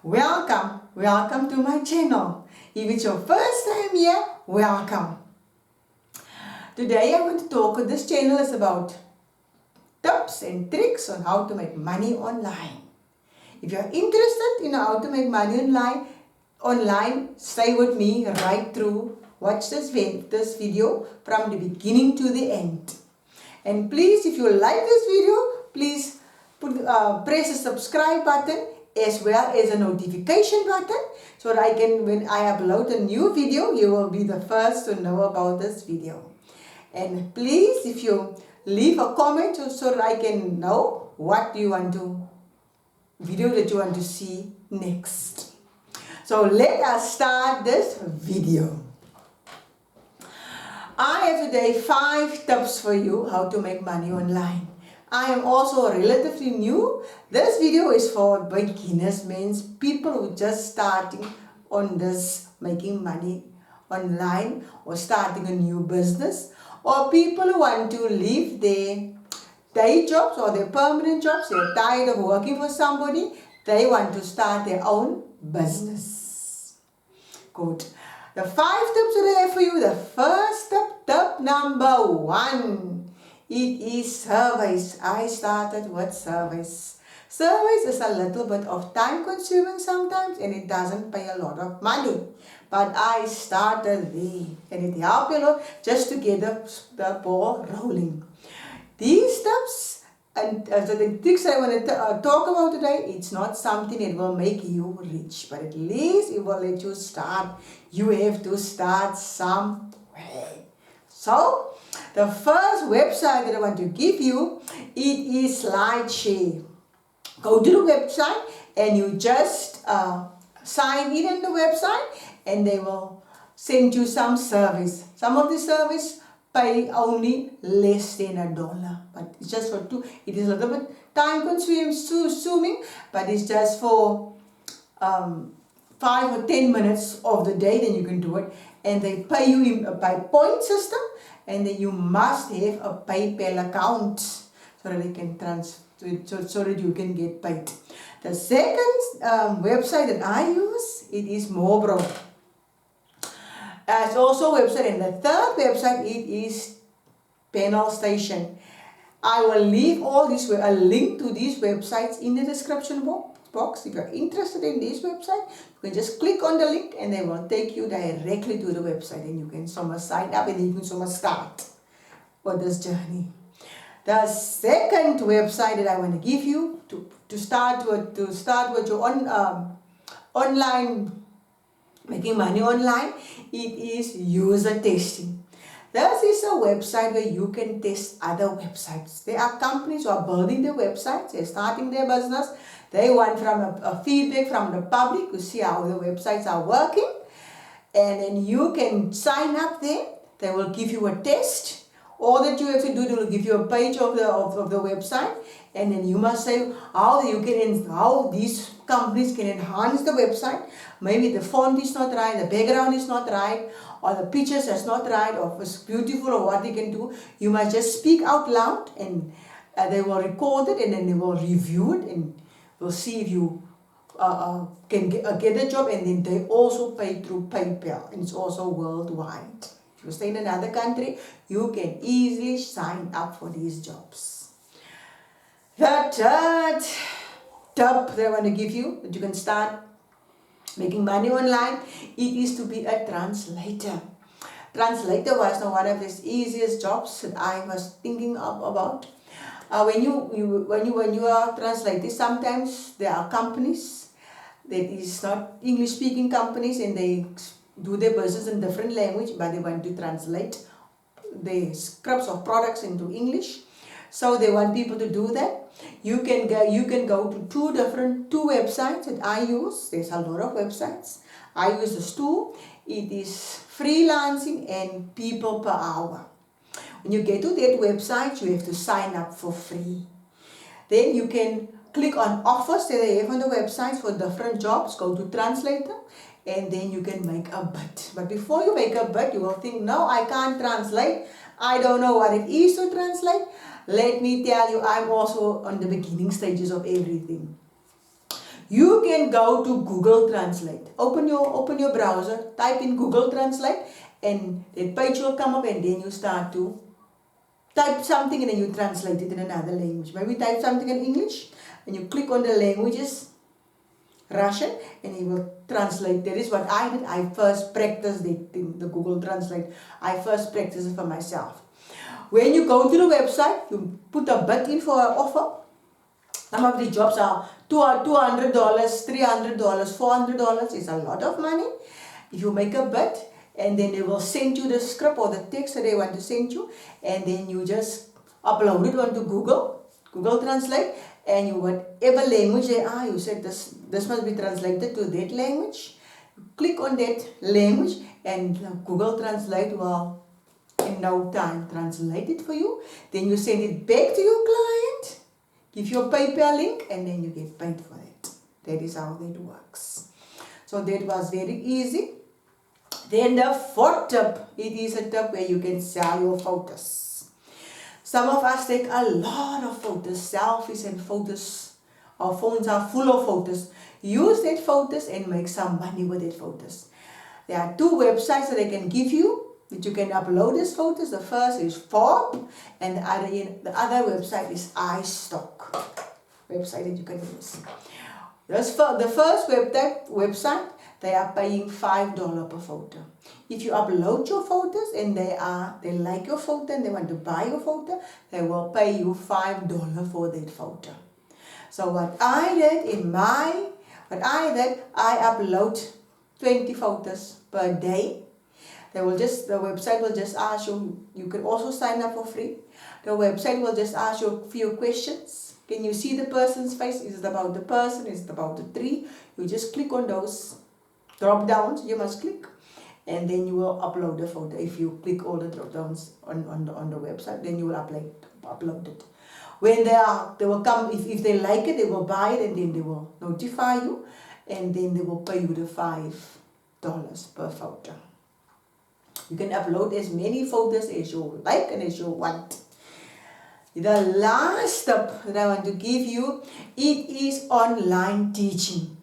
Welcome to my channel. If it's your first time here, welcome. Today I want to talk on this channel is about tips and tricks on how to make money online. If you're interested in how to make money online, stay with me right through. Watch this video from the beginning to the end. And please, if you like this video, please press the subscribe button as well as a notification button so that when I upload a new video, you will be the first to know about this video. And please, if you leave a comment so that I can know what video that you want to see next. So let us start this video. I have today 5 tips for you how to make money online. I am also relatively new. This video is for beginners, means people who just starting on this making money online or starting a new business, or people who want to leave their day jobs or their permanent jobs. They're tired of working for somebody. They want to start their own business. Good. The 5 tips that I have for you. The first tip number 1. It is surveys. I started with surveys. Surveys is a little bit of time consuming sometimes and it doesn't pay a lot of money. But I started there and it helped a lot just to get the ball rolling. These tips and the tricks I want to talk about today, it's not something that will make you rich, but at least it will let you start. You have to start somewhere. So, the first website that I want to give you, it is SlideShare. Go to the website and you just sign in on the website and they will send you some service. Some of the service pay only less than $1, but it's just for it is a little bit time consuming, but it's just for 5 or 10 minutes of the day, then you can do it. And they pay you by point system, and then you must have a PayPal account so that they can so that you can get paid. The second website that I use, it is Mobro. It's also a website, and the third website, it is Panel Station. I will leave a link to these websites in the description box. If you're interested in this website, you can just click on the link and they will take you directly to the website and you can sign up and you can start on this journey. The second website that I want to give you to start with your online making money online, it is user testing. This is a website where you can test other websites. There are companies who are building their websites, they're starting their business. They want a feedback from the public to see how the websites are working. And then you can sign up there. They will give you a test. All that you have to do, they will give you a page of the website. And then you must say how these companies can enhance the website. Maybe the font is not right, the background is not right, or the pictures is not right, or if it's beautiful, or what they can do. You must just speak out loud and they will record it and then they will review it and we'll see if you can get the job. And then they also pay through PayPal, and it's also worldwide. If you stay in another country, you can easily sign up for these jobs. The third tip that I want to give you, that you can start making money online, it is to be a translator. Translator was one of the easiest jobs that I was thinking about. When you are translating, sometimes there are companies that is not English speaking companies and they do their business in different language, but they want to translate the scripts of products into English. So they want people to do that. You can go to two websites that I use. There's a lot of websites. I use the two. It is Freelancing and People Per Hour. When you get to that website, you have to sign up for free. Then you can click on offers that they have on the websites for different jobs. Go to translator and then you can make a bid. But before you make a bid, you will think, no, I can't translate. I don't know what it is to translate. Let me tell you, I'm also on the beginning stages of everything. You can go to Google Translate. Open your browser, type in Google Translate, and that page will come up, and then you start to type something and then you translate it in another language. Maybe type something in English and you click on the languages, Russian, and it will translate. That is what I did. I first practiced it in the Google Translate. I first practiced it for myself. When you go to the website, you put a bid in for an offer. Some of the jobs are $200, $300, $400. It's a lot of money. If you make a bid, and then they will send you the script or the text that they want to send you, and then you just upload it onto Google Translate, and you whatever language they are, you said this must be translated to that language. You click on that language, and Google Translate will in no time translate it for you. Then you send it back to your client, give you a PayPal link, and then you get paid for it. That is how that works. So that was very easy. Then the fourth tip, it is a tip where you can sell your photos. Some of us take a lot of photos, selfies and photos. Our phones are full of photos. Use that photos and make some money with that photos. There are two websites that I can give you that you can upload these photos. The first is Forbes, and the other website is iStock website that you can use. The first website, they are paying $5 per photo. If you upload your photos and they like your photo and they want to buy your photo, they will pay you $5 for that photo. So what I did, I upload 20 photos per day. The website will just ask you, you can also sign up for free. The website will just ask you a few questions. Can you see the person's face? Is it about the person? Is it about the tree? You just click on those drop downs, you must click, and then you will upload the photo. If you click all the drop downs on the website, then you will upload it. When they will come, if they like it, they will buy it, and then they will notify you, and then they will pay you the $5 per photo. You can upload as many photos as you like and as you want. The last step that I want to give you, it is online teaching.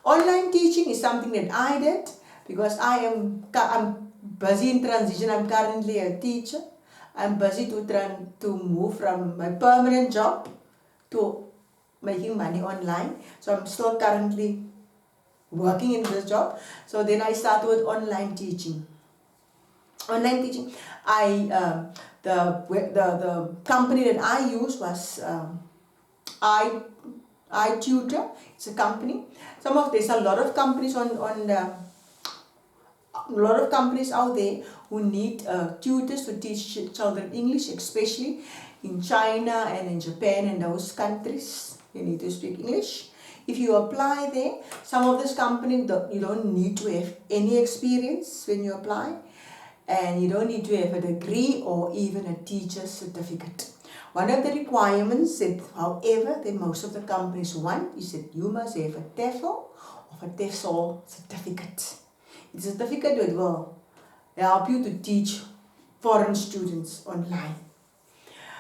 Online teaching is something that I did because I'm busy in transition. I'm currently a teacher. I'm busy to move from my permanent job to making money online. So I'm still currently working in this job. So then I started with online teaching. Online teaching, the company that I use was iTutor. It's a company. There's a lot of companies a lot of companies out there who need tutors to teach children English, especially in China and in Japan and those countries. You need to speak English. If you apply there, some of these companies, you don't need to have any experience when you apply, and you don't need to have a degree or even a teacher's certificate. One of the requirements however, that most of the companies want is that you must have a TEFL or a TEFSOL certificate. It's a certificate that will help you to teach foreign students online.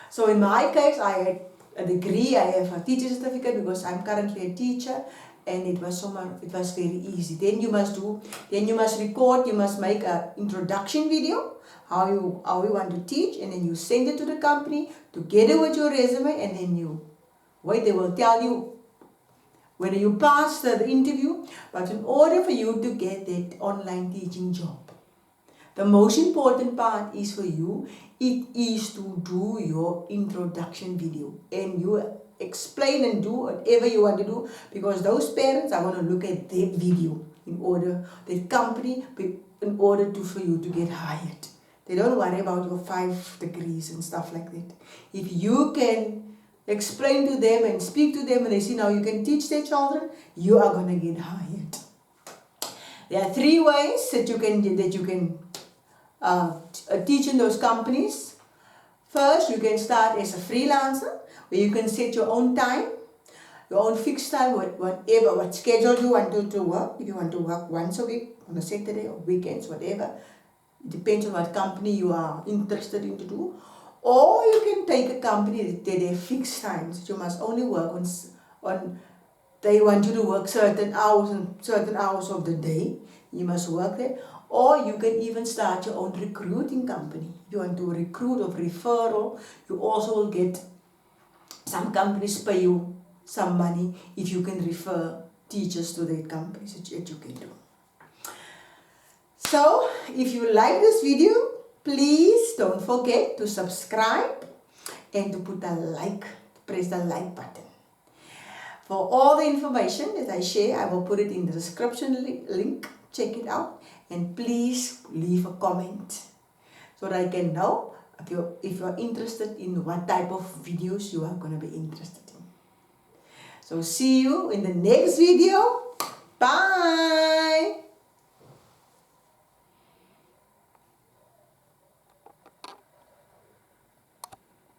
So in my case, I had a degree, I have a teacher certificate because I'm currently a teacher, and it was very easy. Then you must record, you must make an introduction video, how you want to teach, and then you send it to the company together with your resume, and then they will tell you whether you pass the interview. But in order for you to get that online teaching job, the most important part is for you, it is to do your introduction video, and you explain and do whatever you want to do, because those parents are going to look at that video in order for you to get hired. They don't worry about your 5 degrees and stuff like that. If you can explain to them and speak to them and they see now you can teach their children, you are going to get hired. There are 3 ways that you can teach in those companies. First, you can start as a freelancer, where you can set your own time, your own fixed time, what schedule you want to work. If you want to work once a week, on a Saturday or weekends, whatever. It depends on what company you are interested in to do. Or you can take a company that they have fixed times. You must only work on they want you to work certain hours and certain hours of the day, you must work there. Or you can even start your own recruiting company. If you want to recruit or referral, you also will get, some companies pay you some money if you can refer teachers to their companies that you can do. So, if you like this video, please don't forget to subscribe and to put a like, press the like button. For all the information that I share, I will put it in the description link. Check it out, and please leave a comment so that I can know if you're interested in what type of videos you are going to be interested in. So see you in the next video. Bye.